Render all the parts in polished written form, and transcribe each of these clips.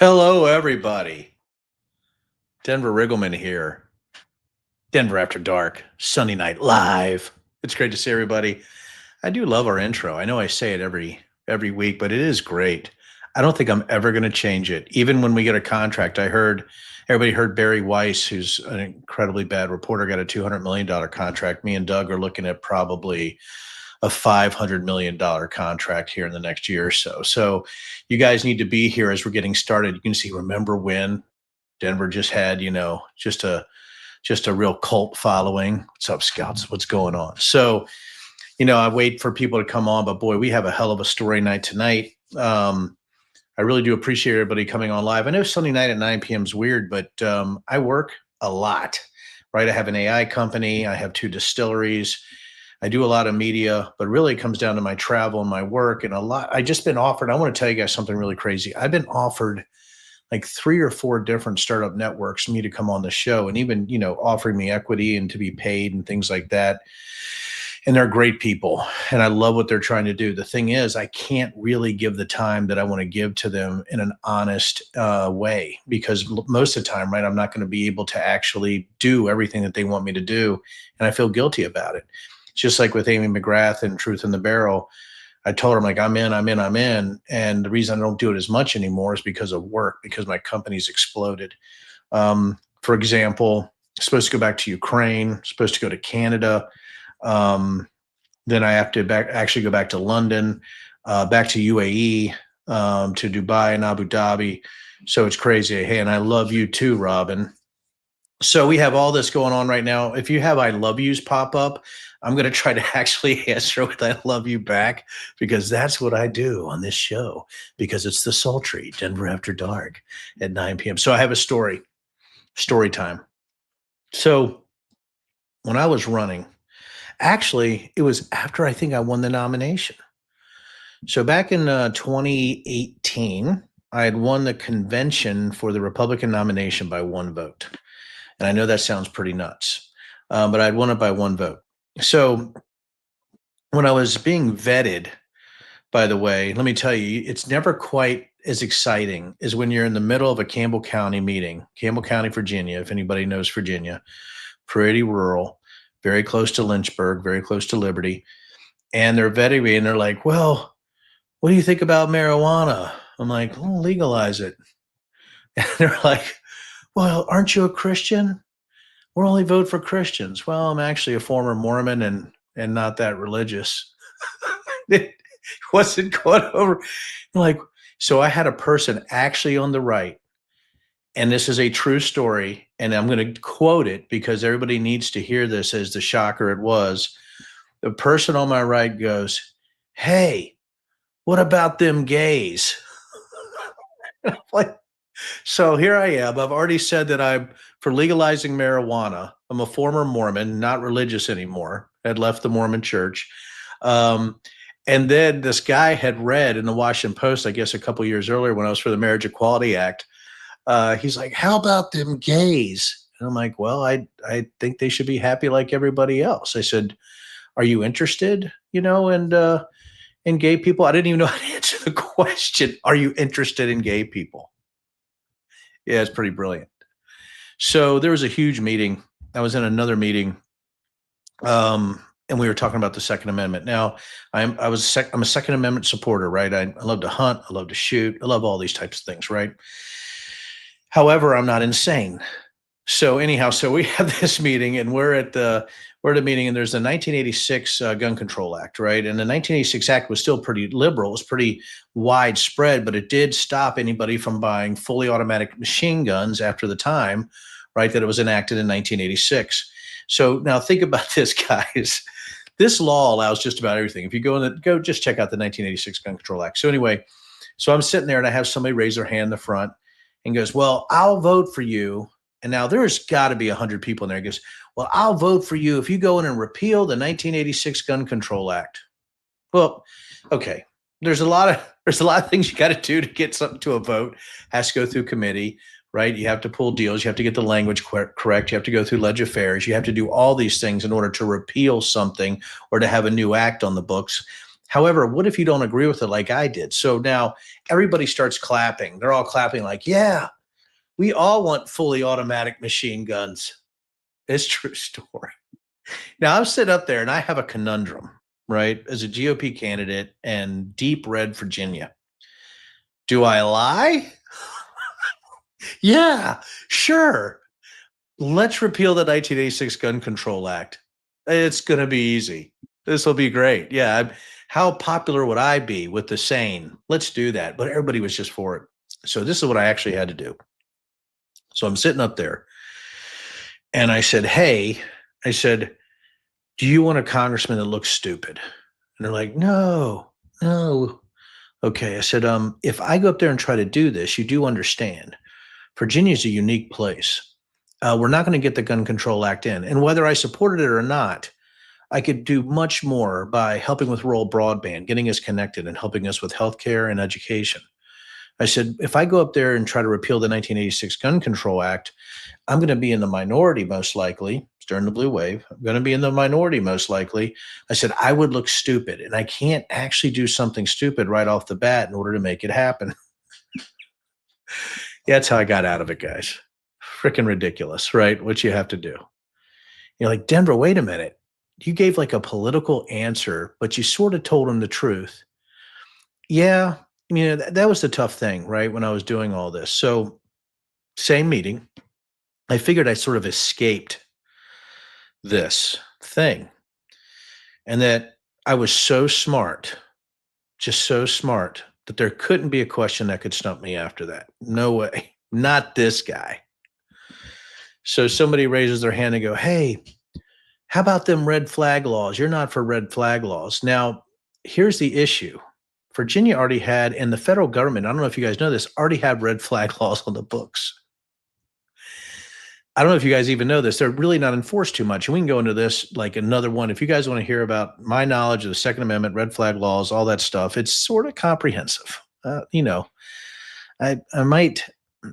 Hello, everybody. Denver Riggleman here. Denver After Dark, Sunday Night Live. It's great to see everybody. I do love our intro. I know I say it every week, but it is great. I don't think I'm ever going to change it. Even when we get a contract, everybody heard Barry Weiss, who's an incredibly bad reporter, got a $200 million contract. Me and Doug are looking at probably a $500 million contract here in the next year or so. So you guys need to be here as we're getting started. You can see, remember when Denver just had, just a real cult following. What's up, scouts? What's going on? So, I wait for people to come on, but boy, we have a hell of a story night tonight. I really do appreciate everybody coming on live. I know Sunday night at 9 p.m. is weird, but I work a lot, right? I have an AI company. I have 2 distilleries. I do a lot of media, but really it comes down to my travel and my work and a lot. I just been offered, I want to tell you guys something really crazy. I've been offered like 3 or 4 different startup networks for me to come on the show and even, offering me equity and to be paid and things like that. And they're great people. And I love what they're trying to do. The thing is, I can't really give the time that I want to give to them in an honest way, because most of the time, right, I'm not going to be able to actually do everything that they want me to do. And I feel guilty about it. Just like with Amy McGrath and Truth in the Barrel, I told her, I'm like, I'm in. And the reason I don't do it as much anymore is because of work, because my company's exploded. For example, supposed to go back to Ukraine, supposed to go to Canada. Then I have to actually go back to London, back to UAE, to Dubai and Abu Dhabi. So it's crazy. Hey, and I love you too, Robin. So we have all this going on right now. If you have I love yous pop up, I'm going to try to actually answer with I love you back, because that's what I do on this show, because it's the sultry Denver After Dark at 9 p.m. So I have a story time. So when I was running, actually, it was after I think I won the nomination. So back in 2018, I had won the convention for the Republican nomination by 1 vote. And I know that sounds pretty nuts, but I'd won it by 1 vote. So when I was being vetted, by the way, let me tell you, it's never quite as exciting as when you're in the middle of a Campbell County meeting, Campbell County, Virginia, if anybody knows Virginia, pretty rural, very close to Lynchburg, very close to Liberty. And they're vetting me and they're like, well, what do you think about marijuana? I'm like, well, legalize it. And they're like, well, aren't you a Christian? We'll only vote for Christians. Well, I'm actually a former Mormon and not that religious. It wasn't going over. Like, so I had a person actually on the right, and this is a true story, and I'm going to quote it because everybody needs to hear this as the shocker it was. The person on my right goes, hey, what about them gays? Like, so here I am. I've already said that I'm for legalizing marijuana. I'm a former Mormon, not religious anymore. Had left the Mormon church. And then this guy had read in the Washington Post, I guess a couple years earlier when I was for the Marriage Equality Act, he's like, how about them gays? And I'm like, well, I think they should be happy like everybody else. I said, are you interested, in gay people? I didn't even know how to answer the question. Are you interested in gay people? Yeah, it's pretty brilliant. So there was a huge meeting. I was in another meeting, and we were talking about the Second Amendment. Now, I'm a Second Amendment supporter, right? I love to hunt, I love to shoot, I love all these types of things, right? However, I'm not insane. So anyhow, so we have this meeting, and we're at a meeting, and there's the 1986 Gun Control Act, right? And the 1986 Act was still pretty liberal, it was pretty widespread, but it did stop anybody from buying fully automatic machine guns after the time, right, that it was enacted in 1986. So now think about this, guys. This law allows just about everything. If you go just check out the 1986 Gun Control Act. So anyway, so I'm sitting there and I have somebody raise their hand in the front and goes, well, I'll vote for you. And now there's got to be 100 people in there. He goes, well, I'll vote for you if you go in and repeal the 1986 Gun Control Act. Well, okay. There's a lot of things you got to do to get something to a vote. Has to go through committee, right? You have to pull deals. You have to get the language correct. You have to go through leg affairs. You have to do all these things in order to repeal something or to have a new act on the books. However, what if you don't agree with it like I did? So now everybody starts clapping. They're all clapping like, yeah, we all want fully automatic machine guns. It's a true story. Now I'm sitting up there and I have a conundrum, right? As a GOP candidate and deep red Virginia. Do I lie? Yeah, sure. Let's repeal the 1986 Gun Control Act. It's going to be easy. This will be great. Yeah. How popular would I be with the sane? Let's do that. But everybody was just for it. So this is what I actually had to do. So I'm sitting up there and I said, hey, I said, do you want a congressman that looks stupid? And they're like, no, no. Okay. I said, if I go up there and try to do this, you do understand Virginia's a unique place. We're not going to get the Gun Control Act in. And whether I supported it or not, I could do much more by helping with rural broadband, getting us connected and helping us with healthcare and education. I said, if I go up there and try to repeal the 1986 Gun Control Act, I'm going to be in the minority most likely. It's during the blue wave. I'm going to be in the minority most likely. I said, I would look stupid and I can't actually do something stupid right off the bat in order to make it happen. Yeah, that's how I got out of it, guys. Freaking ridiculous, right? What you have to do. You're like, Denver, wait a minute. You gave like a political answer, but you sort of told him the truth. Yeah, that was the tough thing, right? When I was doing all this. So, same meeting, I figured I sort of escaped this thing and that I was so smart, just so smart that there couldn't be a question that could stump me after that. No way. Not this guy. So somebody raises their hand and go, hey, how about them red flag laws? You're not for red flag laws. Now, here's the issue. Virginia already had, and the federal government, I don't know if you guys know this, already had red flag laws on the books. I don't know if you guys even know this. They're really not enforced too much. And we can go into this like another one. If you guys want to hear about my knowledge of the Second Amendment, red flag laws, all that stuff, it's sort of comprehensive. I might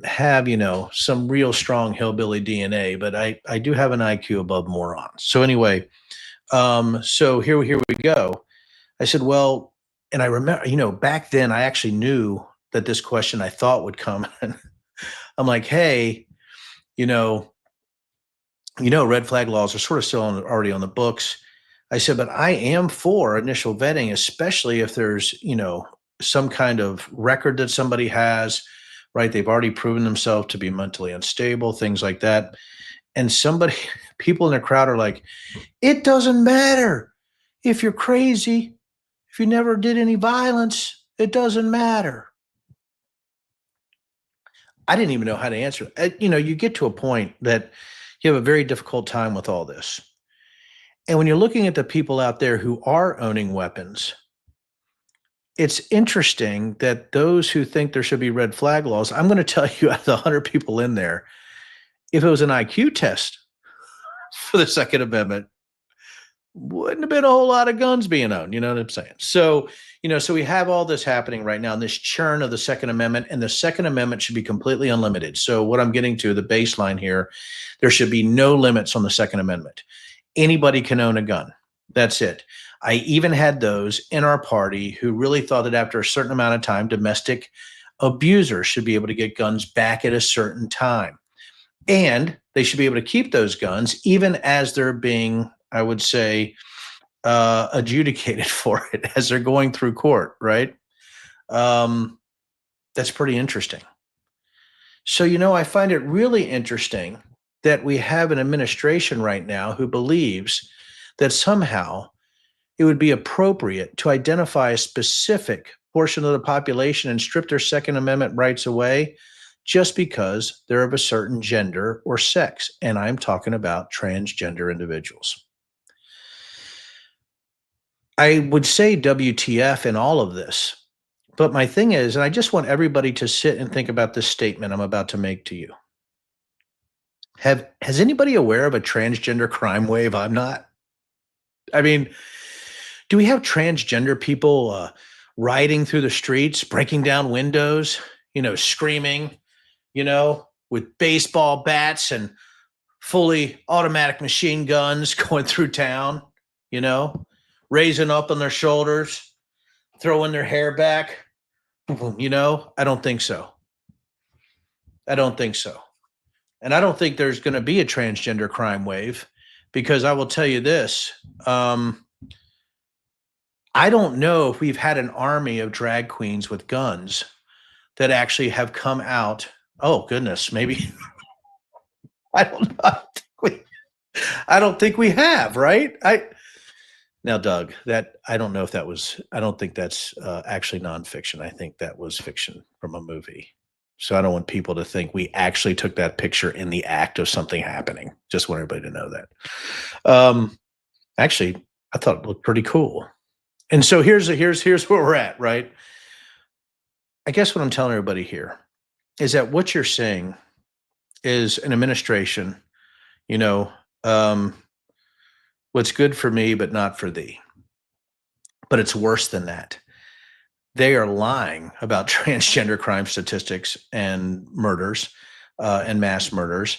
have, some real strong hillbilly DNA, but I do have an IQ above morons. So anyway, so here we go. I said, well, and I remember, back then I actually knew that this question I thought would come. And I'm like, hey, red flag laws are sort of still already on the books. I said, but I am for initial vetting, especially if there's, some kind of record that somebody has, right? They've already proven themselves to be mentally unstable, things like that. And people in the crowd are like, it doesn't matter if you're crazy, if you never did any violence, it doesn't matter. I didn't even know how to answer. You get to a point that you have a very difficult time with all this. And when you're looking at the people out there who are owning weapons, it's interesting that those who think there should be red flag laws, I'm going to tell you, out of the 100 people in there, if it was an IQ test for the Second Amendment, wouldn't have been a whole lot of guns being owned. You know what I'm saying? So, so we have all this happening right now, and this churn of the Second Amendment, and the Second Amendment should be completely unlimited. So what I'm getting to, the baseline here, there should be no limits on the Second Amendment. Anybody can own a gun. That's it. I even had those in our party who really thought that after a certain amount of time, domestic abusers should be able to get guns back at a certain time. And they should be able to keep those guns even as they're being, I would say, adjudicated for it as they're going through court, right? That's pretty interesting. So, I find it really interesting that we have an administration right now who believes that somehow it would be appropriate to identify a specific portion of the population and strip their Second Amendment rights away just because they're of a certain gender or sex. And I'm talking about transgender individuals. I would say WTF in all of this. But my thing is, and I just want everybody to sit and think about this statement I'm about to make to you. Has anybody aware of a transgender crime wave? I'm not. I mean, do we have transgender people riding through the streets, breaking down windows, screaming, with baseball bats and fully automatic machine guns going through town, raising up on their shoulders, throwing their hair back. You know, I don't think so. I don't think so. And I don't think there's going to be a transgender crime wave, because I will tell you this. I don't know if we've had an army of drag queens with guns that actually have come out. Oh, goodness. Maybe. I don't know. I don't think we have, right? Now, Doug, that I don't know if that was. I don't think that's actually nonfiction. I think that was fiction from a movie. So I don't want people to think we actually took that picture in the act of something happening. Just want everybody to know that. Actually, I thought it looked pretty cool. And so here's where we're at, right? I guess what I'm telling everybody here is that what you're saying is an administration, you know, what's good for me, but not for thee. But it's worse than that. They are lying about transgender crime statistics and murders and mass murders.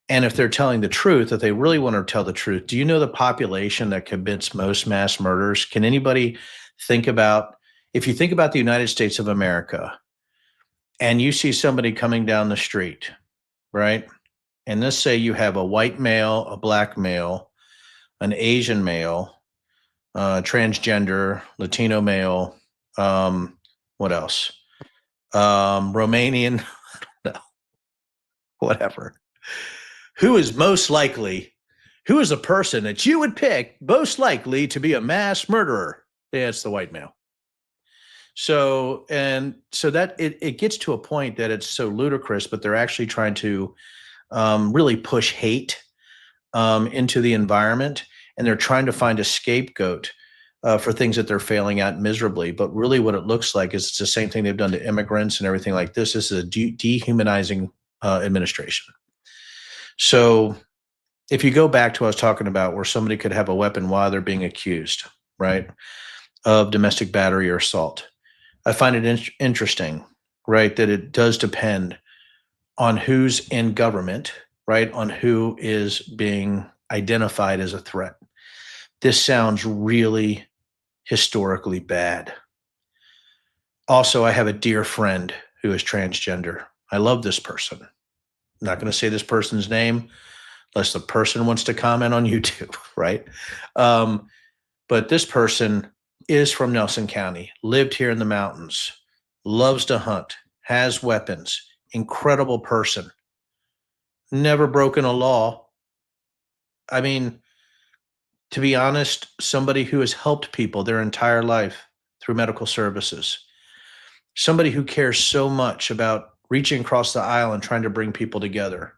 And if they're telling the truth, if they really want to tell the truth, do you know the population that commits most mass murders? Can anybody think about, if you think about the United States of America and you see somebody coming down the street, right? And let's say you have a white male, a black male, an Asian male, transgender, Latino male, what else? Romanian, no, whatever. Who is a person that you would pick most likely to be a mass murderer? Yeah, it's the white male. So that it gets to a point that it's so ludicrous, but they're actually trying to really push hate into the environment, and they're trying to find a scapegoat for things that they're failing at miserably. But really what it looks like is it's the same thing they've done to immigrants and everything like this. This is a dehumanizing administration. So if you go back to what I was talking about, where somebody could have a weapon while they're being accused, right, of domestic battery or assault, I find it interesting, right, that it does depend on who's in government, right, on who is being identified as a threat. This sounds really historically bad. Also, I have a dear friend who is transgender. I love this person. I'm not going to say this person's name unless the person wants to comment on YouTube, right? But this person is from Nelson County, lived here in the mountains, loves to hunt, has weapons, incredible person, never broken a law. I mean, to be honest, somebody who has helped people their entire life through medical services, somebody who cares so much about reaching across the aisle and trying to bring people together.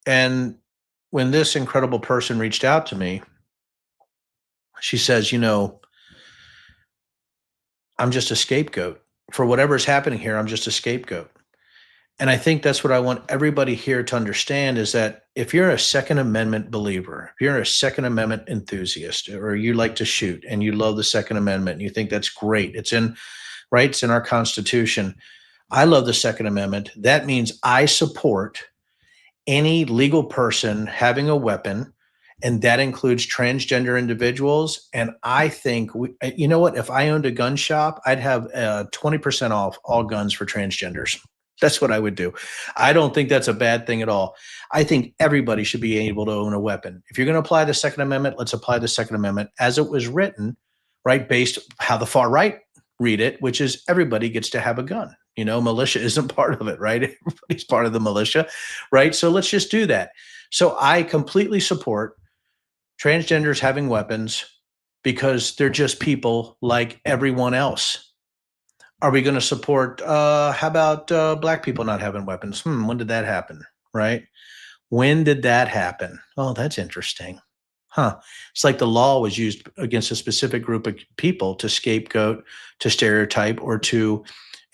And when this incredible person reached out to me, she says, I'm just a scapegoat. For whatever's happening here, I'm just a scapegoat. And I think that's what I want everybody here to understand, is that if you're a Second Amendment believer, if you're a Second Amendment enthusiast, or you like to shoot and you love the Second Amendment and you think that's great, it's in our Constitution. I love the Second Amendment. That means I support any legal person having a weapon, and that includes transgender individuals. And I think, you know what, if I owned a gun shop, I'd have 20% off all guns for transgenders. That's what I would do. I don't think that's a bad thing at all. I think everybody should be able to own a weapon. If you're going to apply the Second Amendment, let's apply the Second Amendment as it was written, right? Based how the far right read it, which is everybody gets to have a gun. Militia isn't part of it, right? Everybody's part of the militia, right? So let's just do that. So I completely support transgenders having weapons, because they're just people like everyone else. Are we going to support, how about black people not having weapons? When did that happen, right? When did that happen? Oh, that's interesting. It's like the law was used against a specific group of people to scapegoat, to stereotype, or to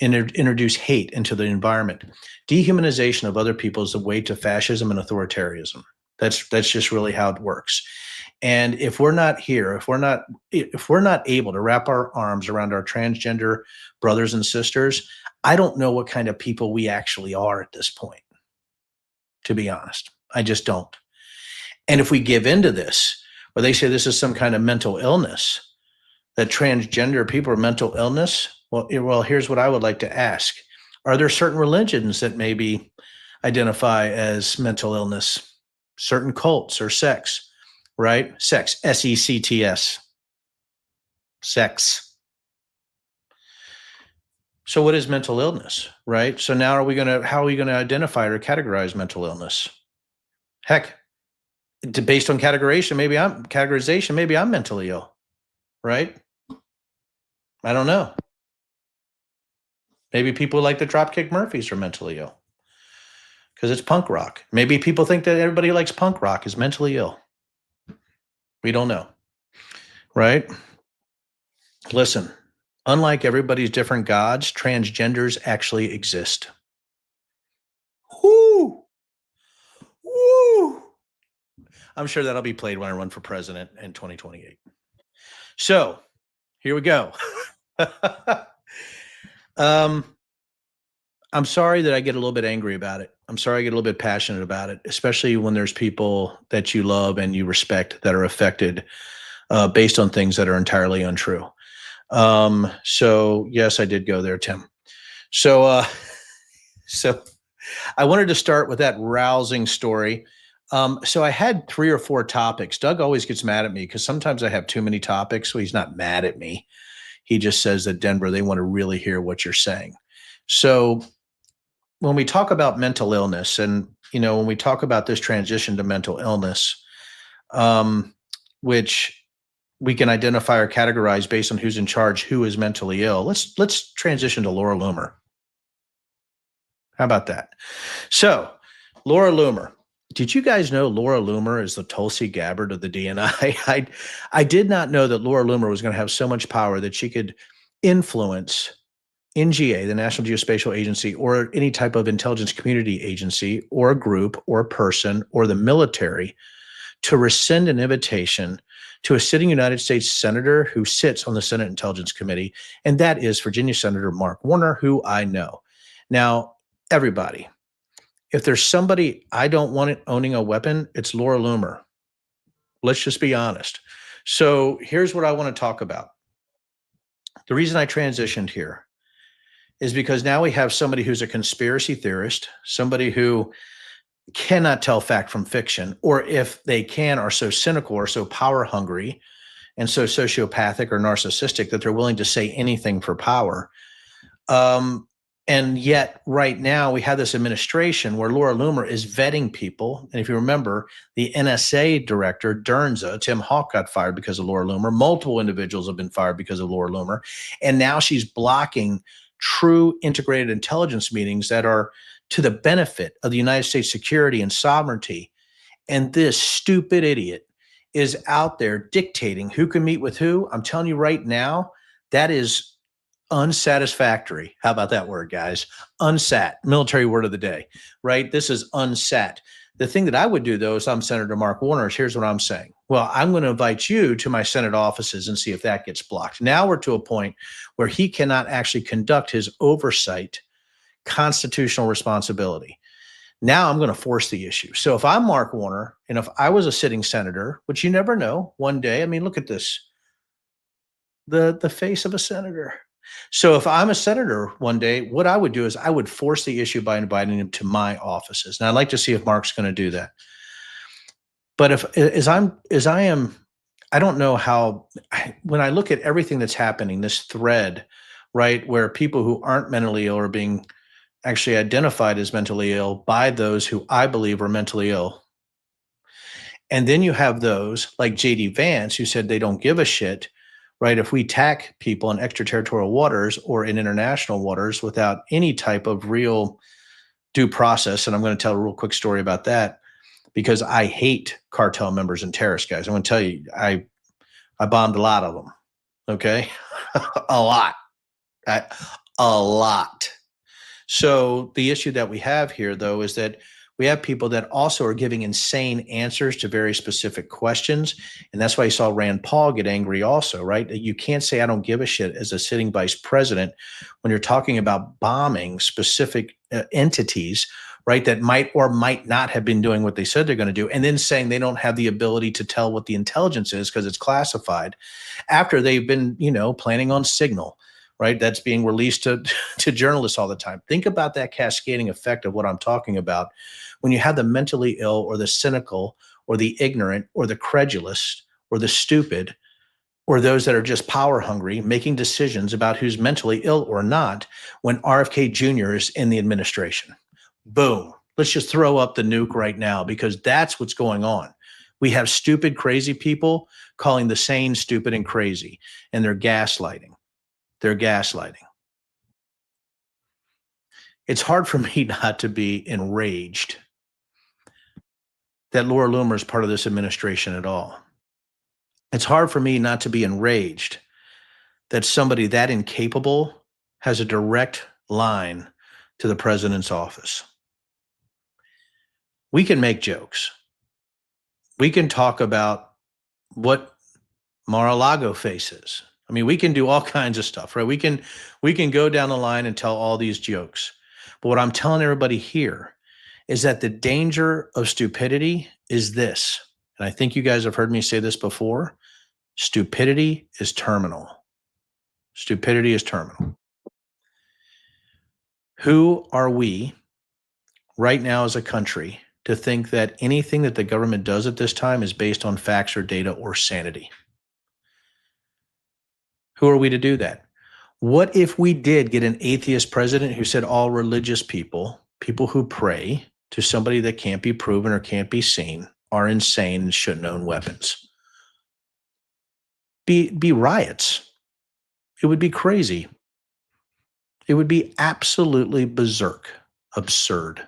introduce hate into the environment. Dehumanization of other people is the way to fascism and authoritarianism. That's just really how it works. And if we're not here, if we're not able to wrap our arms around our transgender brothers and sisters, I don't know what kind of people we actually are at this point, to be honest. I just don't. And if we give into this, or they say this is some kind of mental illness, that transgender people are mental illness? Well, here's what I would like to ask. Are there certain religions that maybe identify as mental illness? Certain cults or sects, right? Sex, S-E-C-T-S, sex. So what is mental illness, right? So now how are we going to identify or categorize mental illness? Heck, based on categorization, maybe I'm mentally ill, right? I don't know. Maybe people like the Dropkick Murphys are mentally ill because it's punk rock. Maybe people think that everybody who likes punk rock is mentally ill. We don't know, right? Listen, unlike everybody's different gods, transgenders actually exist. Woo! Woo! I'm sure that'll be played when I run for president in 2028. So here we go. I'm sorry that I get a little bit angry about it. I'm sorry I get a little bit passionate about it, especially when there's people that you love and you respect that are affected based on things that are entirely untrue. So yes, I did go there, Tim. So I wanted to start with that rousing story. So I had 3 or 4 topics. Doug always gets mad at me because sometimes I have too many topics. So he's not mad at me. He just says that Denver, they want to really hear what you're saying. So when we talk about mental illness and, when we talk about this transition to mental illness, which we can identify or categorize based on who's in charge, who is mentally ill. Let's transition to Laura Loomer. How about that? So Laura Loomer, did you guys know Laura Loomer is the Tulsi Gabbard of the DNI? I did not know that Laura Loomer was going to have so much power that she could influence NGA, the National Geospatial Agency, or any type of intelligence community agency, or a group, or a person, or the military to rescind an invitation to a sitting United States senator who sits on the Senate Intelligence Committee, and that is Virginia Senator Mark Warner, who I know. Now, everybody, if there's somebody I don't want it owning a weapon, it's Laura Loomer. Let's just be honest. So here's what I want to talk about. The reason I transitioned here is because now we have somebody who's a conspiracy theorist, somebody who cannot tell fact from fiction, or if they can, are so cynical or so power hungry and so sociopathic or narcissistic that they're willing to say anything for power. And yet right now we have this administration where Laura Loomer is vetting people. And if you remember, the NSA director, Dernza, Tim Hawk, got fired because of Laura Loomer. Multiple individuals have been fired because of Laura Loomer. And now she's blocking true integrated intelligence meetings that are to the benefit of the United States security and sovereignty. And this stupid idiot is out there dictating who can meet with who. I'm telling you right now, that is unsatisfactory. How about that word, guys? Unsat, military word of the day, right? This is unsat. The thing that I would do, though, is I'm Senator Mark Warner, here's what I'm saying. Well, I'm going to invite you to my Senate offices and see if that gets blocked. Now we're to a point where he cannot actually conduct his oversight constitutional responsibility. Now I'm going to force the issue. So if I'm Mark Warner, and if I was a sitting senator, which you never know, one day, I mean, look at this, the face of a senator. So if I'm a senator one day, what I would do is I would force the issue by inviting him to my offices. And I'd like to see if Mark's going to do that. But I don't know how, when I look at everything that's happening, this thread, right, where people who aren't mentally ill are being actually identified as mentally ill by those who I believe are mentally ill. And then you have those like JD Vance who said they don't give a shit, right? If we attack people in extraterritorial waters or in international waters without any type of real due process. And I'm going to tell a real quick story about that because I hate cartel members and terrorist guys. I'm going to tell you, I bombed a lot of them. Okay. A lot. A lot. So the issue that we have here, though, is that we have people that also are giving insane answers to very specific questions. And that's why you saw Rand Paul get angry also, right? You can't say I don't give a shit as a sitting vice president when you're talking about bombing specific entities right? That might or might not have been doing what they said they're going to do, and then saying they don't have the ability to tell what the intelligence is because it's classified after they've been, planning on signal, right? That's being released to, to journalists all the time. Think about that cascading effect of what I'm talking about when you have the mentally ill or the cynical or the ignorant or the credulous or the stupid or those that are just power hungry making decisions about who's mentally ill or not when RFK Jr. is in the administration. Boom. Let's just throw up the nuke right now because that's what's going on. We have stupid, crazy people calling the sane stupid and crazy, and they're gaslighting. They're gaslighting. It's hard for me not to be enraged that Laura Loomer is part of this administration at all. It's hard for me not to be enraged that somebody that incapable has a direct line to the president's office. We can make jokes. We can talk about what Mar-a-Lago faces. I mean, we can do all kinds of stuff, right? We can go down the line and tell all these jokes. But what I'm telling everybody here is that the danger of stupidity is this. And I think you guys have heard me say this before. Stupidity is terminal. Stupidity is terminal. Who are we right now as a country to think that anything that the government does at this time is based on facts or data or sanity? Who are we to do that? What if we did get an atheist president who said all religious people, people who pray to somebody that can't be proven or can't be seen, are insane and shouldn't own weapons? Be riots. It would be crazy. It would be absolutely berserk, absurd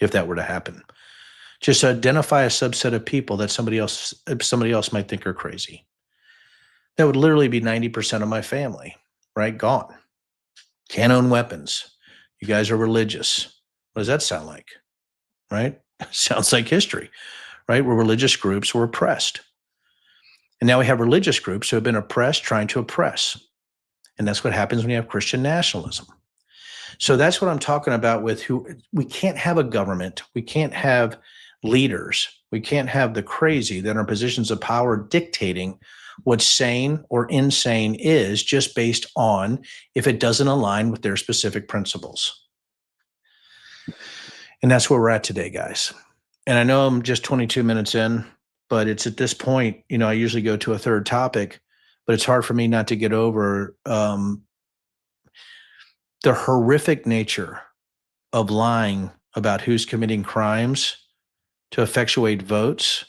if that were to happen. Just identify a subset of people that somebody else might think are crazy. That would literally be 90% of my family, right? Gone. Can't own weapons. You guys are religious. What does that sound like? Right? Sounds like history, right? Where religious groups were oppressed. And now we have religious groups who have been oppressed, trying to oppress. And that's what happens when you have Christian nationalism. So that's what I'm talking about with who we can't have a government. We can't have leaders. We can't have the crazy that are in positions of power dictating what sane or insane is just based on if it doesn't align with their specific principles. And that's where we're at today, guys. And I know I'm just 22 minutes in, but it's at this point, I usually go to a third topic, but it's hard for me not to get over the horrific nature of lying about who's committing crimes to effectuate votes,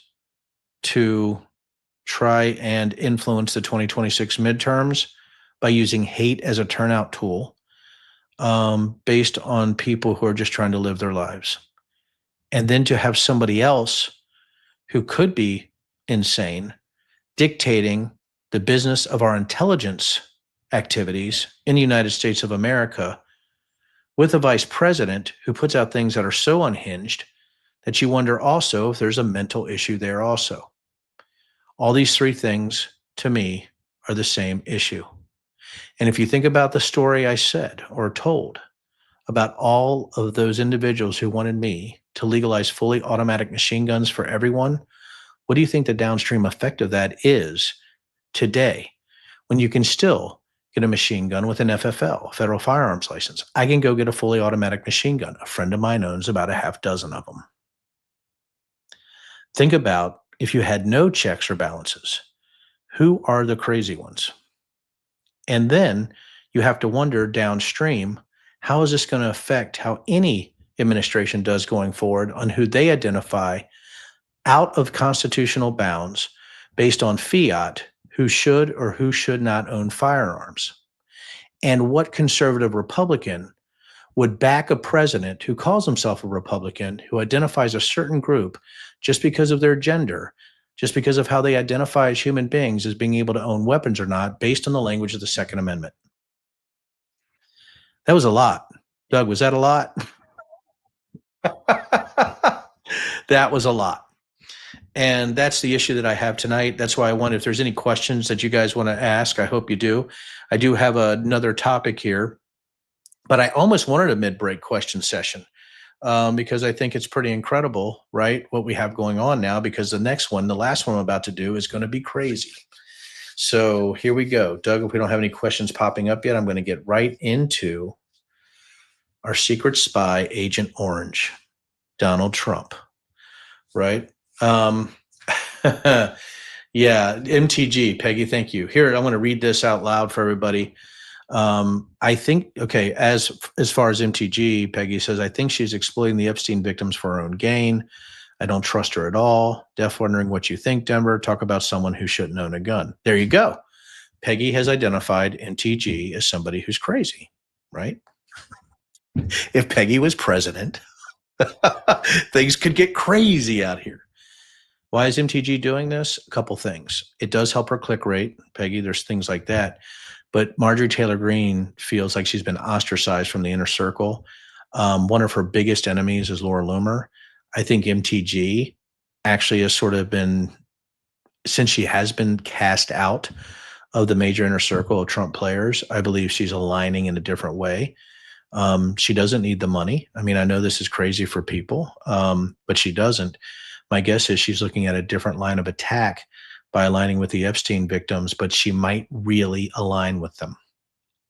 to try and influence the 2026 midterms by using hate as a turnout tool based on people who are just trying to live their lives. And then to have somebody else who could be insane dictating the business of our intelligence activities in the United States of America with a vice president who puts out things that are so unhinged that you wonder also if there's a mental issue there also. All these three things, to me, are the same issue. And if you think about the story I said or told about all of those individuals who wanted me to legalize fully automatic machine guns for everyone, what do you think the downstream effect of that is today when you can still get a machine gun with an FFL, federal firearms license? I can go get a fully automatic machine gun. A friend of mine owns about a half dozen of them. Think about if you had no checks or balances, who are the crazy ones? And then you have to wonder downstream, how is this going to affect how any administration does going forward on who they identify out of constitutional bounds based on fiat, who should or who should not own firearms? And what conservative Republican would back a president who calls himself a Republican, who identifies a certain group just because of their gender, just because of how they identify as human beings as being able to own weapons or not, based on the language of the Second Amendment? That was a lot. Doug, was that a lot? That was a lot. And that's the issue that I have tonight. That's why I wonder if there's any questions that you guys want to ask. I hope you do. I do have another topic here, but I almost wanted a mid-break question session. because I think it's pretty incredible, right? What we have going on now, because the last one I'm about to do is going to be crazy. So here we go. Doug, if we don't have any questions popping up yet, I'm going to get right into our secret spy, Agent Orange, Donald Trump, right? Um, yeah, MTG, Peggy, thank you. Here, I'm going to read this out loud for everybody. I think, okay, as far as MTG, Peggy says, I think she's exploiting the Epstein victims for her own gain. I don't trust her at all. Def wondering what you think, Denver. Talk about someone who shouldn't own a gun. There you go. Peggy has identified MTG as somebody who's crazy, right? If Peggy was president, things could get crazy out here. Why is MTG doing this? A couple things. It does help her click rate, Peggy. There's things like that. But Marjorie Taylor Greene feels like she's been ostracized from the inner circle. One of her biggest enemies is Laura Loomer. I think MTG actually has sort of been, since she has been cast out of the major inner circle of Trump players, I believe she's aligning in a different way. She doesn't need the money. I mean, I know this is crazy for people, but she doesn't. My guess is she's looking at a different line of attack by aligning with the Epstein victims, but she might really align with them.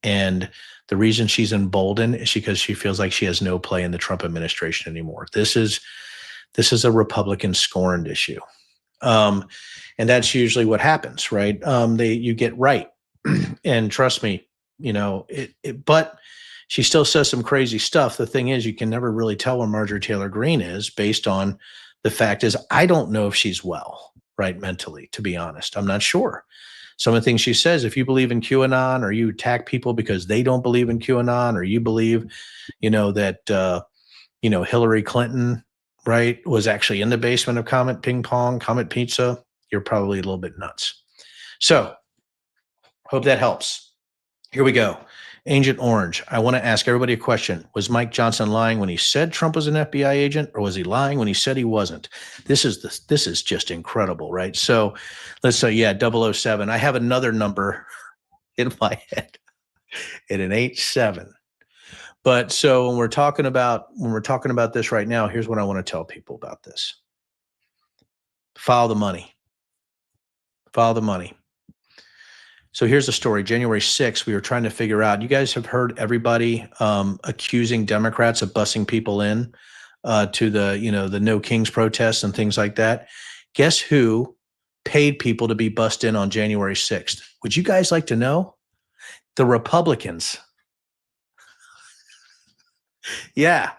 And the reason she's emboldened is because she feels like she has no play in the Trump administration anymore. This is a Republican scorned issue. And that's usually what happens, right? You get right. And trust me, but she still says some crazy stuff. The thing is, you can never really tell where Marjorie Taylor Greene is based on the fact is, I don't know if she's well, right, mentally, to be honest. I'm not sure. Some of the things she says, if you believe in QAnon or you attack people because they don't believe in QAnon, or you believe, that, Hillary Clinton, right, was actually in the basement of Comet Ping Pong, Comet Pizza, you're probably a little bit nuts. So hope that helps. Here we go. Agent Orange, I want to ask everybody a question. Was Mike Johnson lying when he said Trump was an FBI agent, or was he lying when he said he wasn't? This is just incredible, right? So let's say, 007. I have another number in my head. It ain't 7. But so when we're talking about this right now, here's what I want to tell people about this. Follow the money. Follow the money. So here's the story. January 6th, we were trying to figure out, you guys have heard everybody accusing Democrats of busing people in to the No Kings protests and things like that. Guess who paid people to be bussed in on January 6th? Would you guys like to know? The Republicans. Yeah,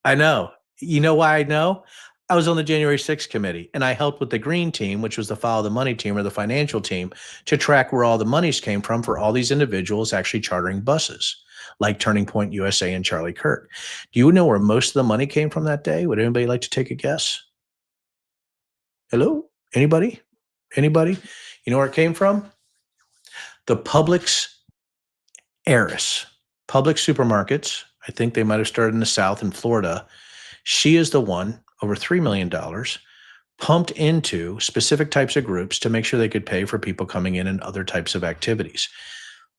I know. You know why I know? I was on the January 6th committee, and I helped with the green team, which was the follow the money team or the financial team, to track where all the monies came from for all these individuals actually chartering buses, like Turning Point USA and Charlie Kirk. Do you know where most of the money came from that day? Would anybody like to take a guess? Hello? Anybody? Anybody? You know where it came from? The Publix heiress. Publix supermarkets. I think they might have started in the South in Florida. She is the one, over $3 million, pumped into specific types of groups to make sure they could pay for people coming in and other types of activities.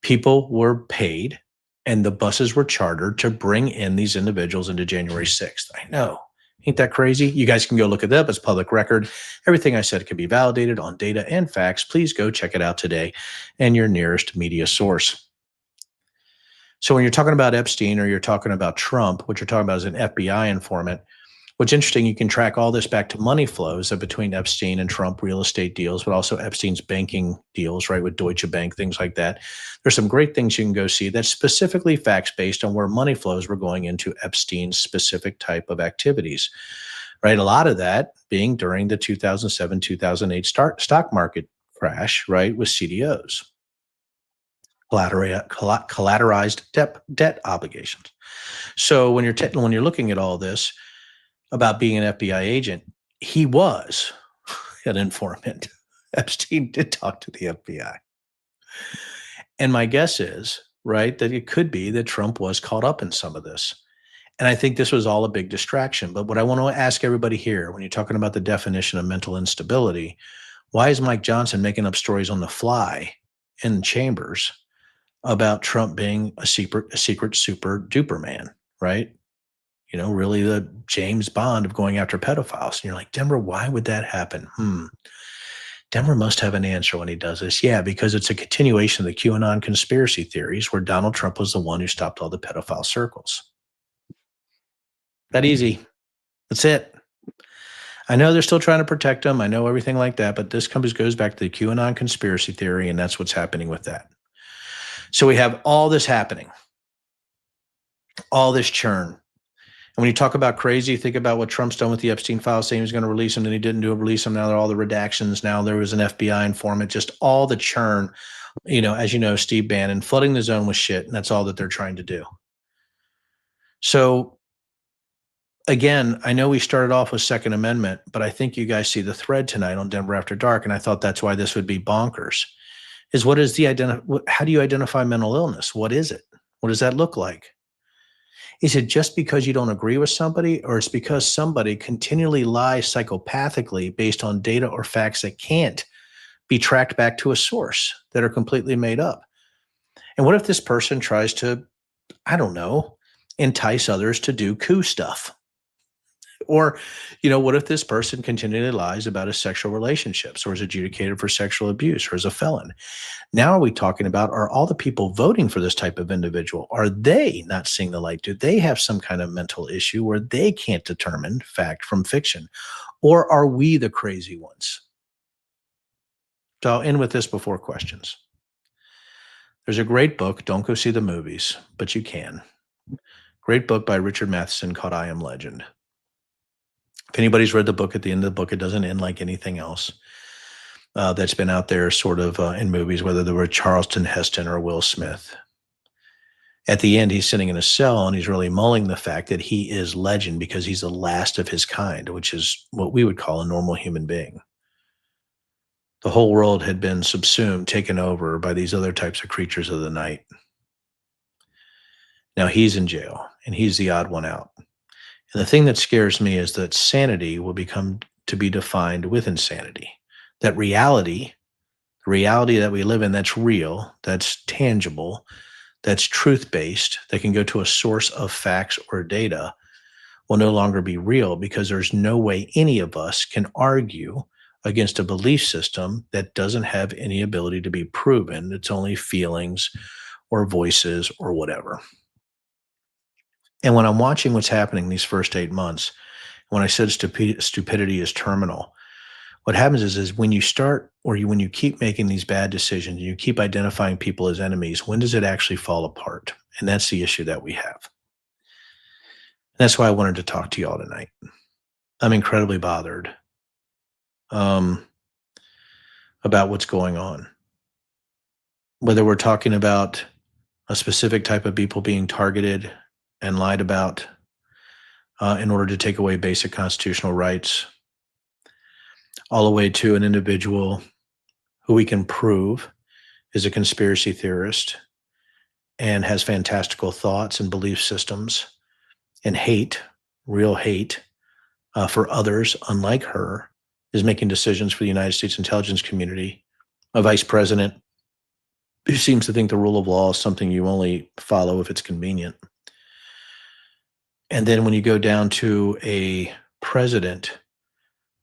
People were paid and the buses were chartered to bring in these individuals into January 6th. I know. Ain't that crazy? You guys can go look it up. It's public record. Everything I said can be validated on data and facts. Please go check it out today and your nearest media source. So when you're talking about Epstein or you're talking about Trump, what you're talking about is an FBI informant. What's interesting, you can track all this back to money flows between Epstein and Trump real estate deals, but also Epstein's banking deals, right, with Deutsche Bank, things like that. There's some great things you can go see that's specifically facts-based on where money flows were going into Epstein's specific type of activities, right? A lot of that being during the 2007, 2008 stock market crash, right, with CDOs, collateralized debt obligations. So when you're looking at all this, about being an FBI agent, he was an informant. Epstein did talk to the FBI. And my guess is, right, that it could be that Trump was caught up in some of this. And I think this was all a big distraction. But what I want to ask everybody here, when you're talking about the definition of mental instability, why is Mike Johnson making up stories on the fly in chambers about Trump being a secret super duper man, right? really the James Bond of going after pedophiles. And you're like, Denver, why would that happen? Denver must have an answer when he does this. Yeah, because it's a continuation of the QAnon conspiracy theories where Donald Trump was the one who stopped all the pedophile circles. That easy. That's it. I know they're still trying to protect him. I know everything like that, but this goes back to the QAnon conspiracy theory, and that's what's happening with that. So we have all this happening, all this churn. And when you talk about crazy, think about what Trump's done with the Epstein files, saying he was going to release them, then he didn't release them. Now there are all the redactions. Now there was an FBI informant, just all the churn. As you know, Steve Bannon flooding the zone with shit, and that's all that they're trying to do. So again, I know we started off with Second Amendment, but I think you guys see the thread tonight on Denver After Dark, and I thought that's why this would be bonkers. Is how do you identify mental illness? What is it? What does that look like? Is it just because you don't agree with somebody, or it's because somebody continually lies psychopathically based on data or facts that can't be tracked back to a source, that are completely made up? And what if this person tries to, I don't know, entice others to do coup stuff? Or, what if this person continually lies about his sexual relationships, or is adjudicated for sexual abuse, or is a felon? Now are we talking about, are all the people voting for this type of individual, are they not seeing the light? Do they have some kind of mental issue where they can't determine fact from fiction? Or are we the crazy ones? So I'll end with this before questions. There's a great book. Don't go see the movies, but you can. Great book by Richard Matheson called I Am Legend. If anybody's read the book, at the end of the book, it doesn't end like anything else that's been out there sort of in movies, whether they were Charlton Heston or Will Smith. At the end, he's sitting in a cell and he's really mulling the fact that he is legend because he's the last of his kind, which is what we would call a normal human being. The whole world had been subsumed, taken over by these other types of creatures of the night. Now he's in jail and he's the odd one out. And the thing that scares me is that sanity will become to be defined with insanity. That reality, the reality that we live in, that's real, that's tangible, that's truth-based, that can go to a source of facts or data, will no longer be real, because there's no way any of us can argue against a belief system that doesn't have any ability to be proven. It's only feelings or voices or whatever. And when I'm watching what's happening these first 8 months, when I said stupidity is terminal, what happens is when you start, or when you keep making these bad decisions, you keep identifying people as enemies, when does it actually fall apart? And that's the issue that we have. And that's why I wanted to talk to you all tonight. I'm incredibly bothered about what's going on. Whether we're talking about a specific type of people being targeted and lied about in order to take away basic constitutional rights, all the way to an individual who we can prove is a conspiracy theorist and has fantastical thoughts and belief systems and hate, real hate for others, unlike her, is making decisions for the United States intelligence community. A vice president who seems to think the rule of law is something you only follow if it's convenient. And then when you go down to a president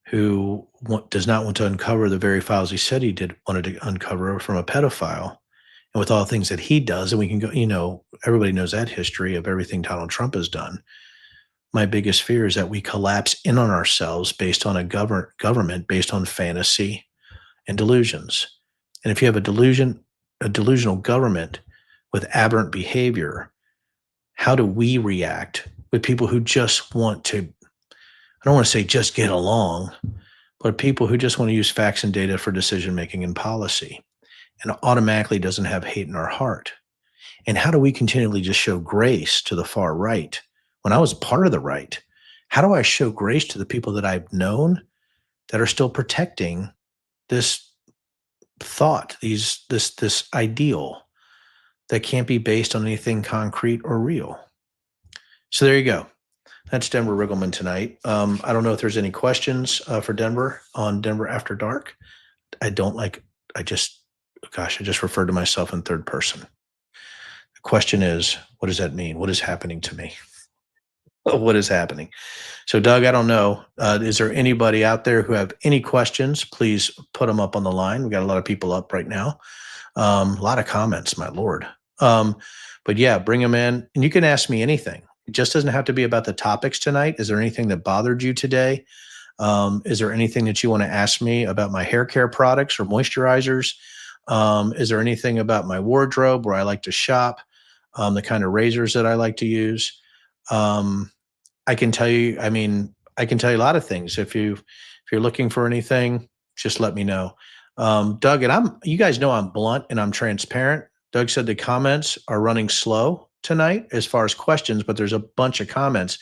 who does not want to uncover the very files he said he wanted to uncover from a pedophile, and with all the things that he does, and we can go, everybody knows that history of everything Donald Trump has done. My biggest fear is that we collapse in on ourselves based on a government based on fantasy and delusions. And if you have a delusional government with aberrant behavior, how do we react with people who just want to, I don't want to say just get along, but people who just want to use facts and data for decision making and policy, and automatically doesn't have hate in our heart? And how do we continually just show grace to the far right? When I was a part of the right, how do I show grace to the people that I've known that are still protecting this thought, this ideal that can't be based on anything concrete or real? So there you go. That's Denver Riggleman tonight. I don't know if there's any questions for Denver on Denver After Dark. I just referred to myself in third person. The question is, what does that mean? What is happening to me? what is happening. So, Doug, I don't know. Is there anybody out there who have any questions? Please put them up on the line. We got a lot of people up right now. A lot of comments, my lord. Um, but yeah, bring them in, and you can ask me anything. It just doesn't have to be about the topics tonight. Is there anything that bothered you today? Is there anything that you want to ask me about my hair care products or moisturizers? Is there anything about my wardrobe where I like to shop? The kind of razors that I like to use? Um, I can tell you, I mean, I can tell you a lot of things. If you're looking for anything, just let me know. Doug, and you guys know I'm blunt and I'm transparent. Doug said the comments are running slow tonight as far as questions, but there's a bunch of comments.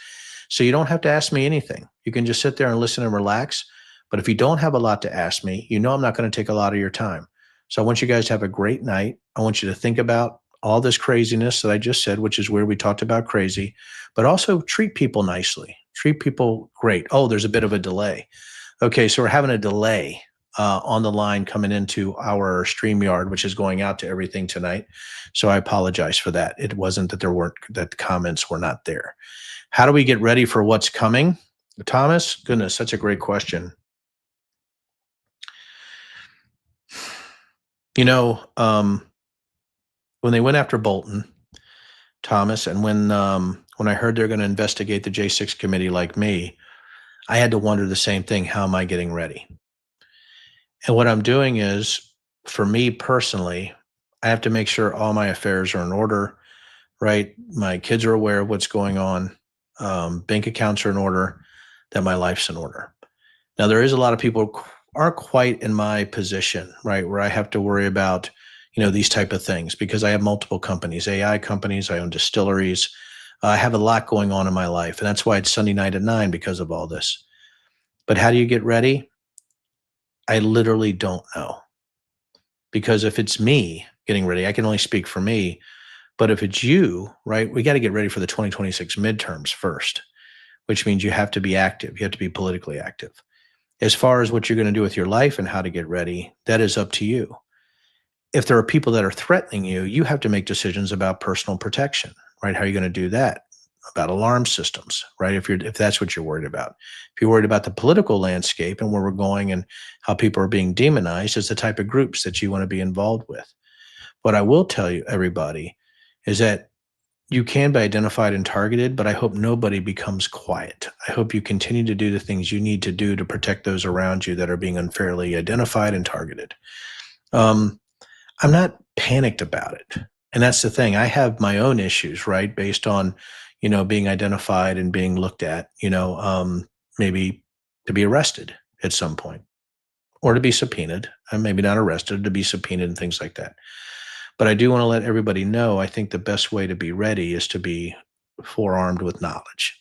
So you don't have to ask me anything. You can just sit there and listen and relax. But if you don't have a lot to ask me, you know I'm not going to take a lot of your time. So I want you guys to have a great night. I want you to think about all this craziness that I just said, which is where we talked about crazy, but also treat people nicely. Treat people great. Oh, there's a bit of a delay. Okay, so we're having a delay on the line coming into our StreamYard, which is going out to everything tonight. So I apologize for that. It wasn't that that the comments were not there. How do we get ready for what's coming? Thomas, goodness, such a great question. You know, when they went after Bolton, Thomas, and when I heard they're going to investigate the J6 committee like me, I had to wonder the same thing. How am I getting ready? And what I'm doing is, for me personally, I have to make sure all my affairs are in order, right? My kids are aware of what's going on. Bank accounts are in order, that my life's in order. Now, there is a lot of people who aren't quite in my position, right, where I have to worry about, these type of things because I have multiple companies, AI companies, I own distilleries. I have a lot going on in my life, and that's why it's Sunday night at 9 because of all this. But how do you get ready? I literally don't know. Because if it's me getting ready, I can only speak for me. But if it's you, right, we got to get ready for the 2026 midterms first, which means you have to be active. You have to be politically active. As far as what you're going to do with your life and how to get ready, that is up to you. If there are people that are threatening you, you have to make decisions about personal protection, right? How are you going to do that? About alarm systems, right? If that's what you're worried about. If you're worried about the political landscape and where we're going and how people are being demonized, it's the type of groups that you want to be involved with. What I will tell you, everybody, is that you can be identified and targeted, but I hope nobody becomes quiet. I hope you continue to do the things you need to do to protect those around you that are being unfairly identified and targeted. I'm not panicked about it. And that's the thing. I have my own issues, right? Based on, being identified and being looked at, maybe to be arrested at some point or to be subpoenaed, and maybe not arrested, to be subpoenaed and things like that. But I do want to let everybody know, I think the best way to be ready is to be forearmed with knowledge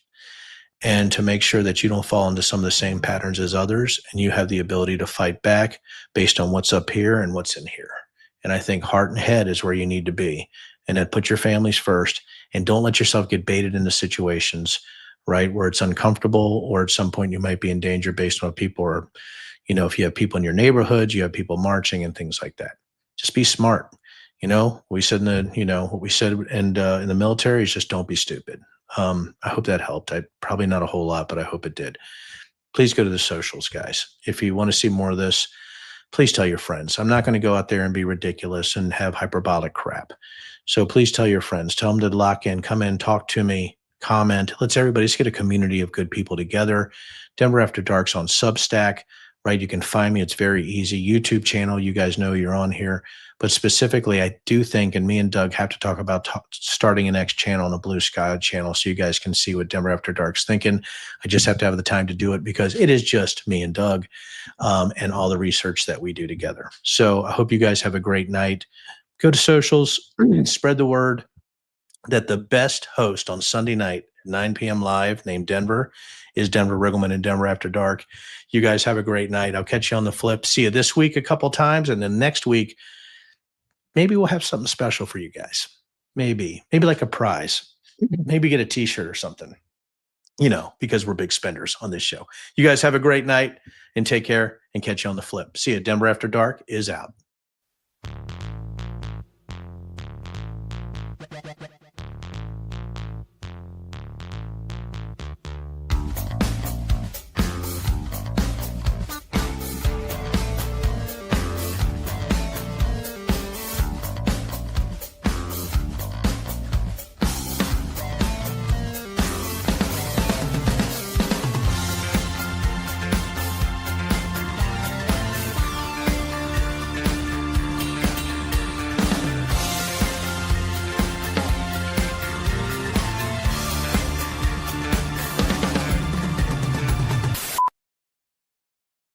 and to make sure that you don't fall into some of the same patterns as others and you have the ability to fight back based on what's up here and what's in here. And I think heart and head is where you need to be. And then put your families first and don't let yourself get baited into situations, right, where it's uncomfortable or at some point you might be in danger based on what people are, if you have people in your neighborhood, you have people marching and things like that. Just be smart. We said what we said in the military is just don't be stupid. I hope that helped. Probably not a whole lot, but I hope it did. Please go to the socials, guys. If you want to see more of this, please tell your friends. I'm not going to go out there and be ridiculous and have hyperbolic crap. So please tell your friends. Tell them to lock in, come in, talk to me, comment. Let's get a community of good people together. Denver After Dark's on Substack, right? You can find me. It's very easy. YouTube channel. You guys know you're on here. But specifically, I do think, and me and Doug have to talk about starting a next channel on a Blue Sky channel so you guys can see what Denver After Dark's thinking. I just have to have the time to do it because it is just me and Doug and all the research that we do together. So I hope you guys have a great night. Go to socials, spread the word that the best host on Sunday night, 9 p.m. live, named Denver, is Denver Riggleman and Denver After Dark. You guys have a great night. I'll catch you on the flip. See you this week a couple times, and then next week, maybe we'll have something special for you guys. Maybe like a prize. Maybe get a t-shirt or something, because we're big spenders on this show. You guys have a great night and take care and catch you on the flip. See you. Denver After Dark is out.